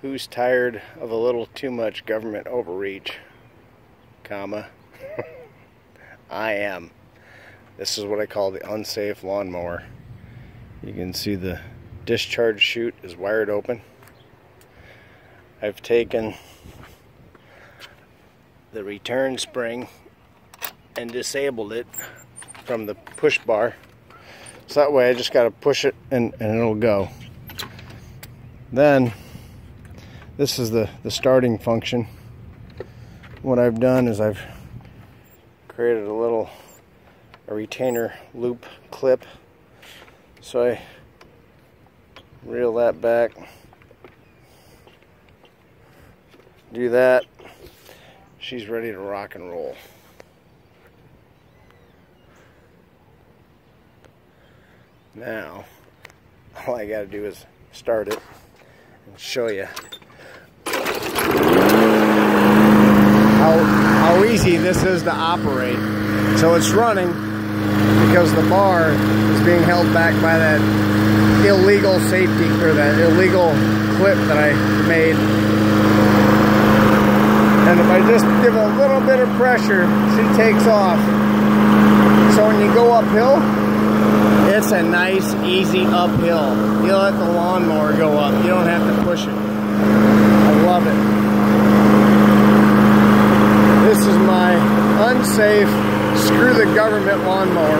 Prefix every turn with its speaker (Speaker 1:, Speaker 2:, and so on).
Speaker 1: Who's tired of a little too much government overreach? Comma. I am. This is what I call the unsafe lawnmower. You can see the discharge chute is wired open. I've taken the return spring and disabled it from the push bar. So that way I just got to push it and it'll go. Then this is the starting function. What I've done is I've created a retainer loop clip. So I reel that back. Do that. She's ready to rock and roll. Now, all I gotta do is start it and show you how easy this is to operate. So it's running because the bar is being held back by that illegal safety, or that illegal clip that I made. And if I just give a little bit of pressure, she takes off. So when you go uphill, it's a nice, easy uphill. You let the lawnmower go up. You don't have to push it. I love it. This is my unsafe, screw the government lawnmower.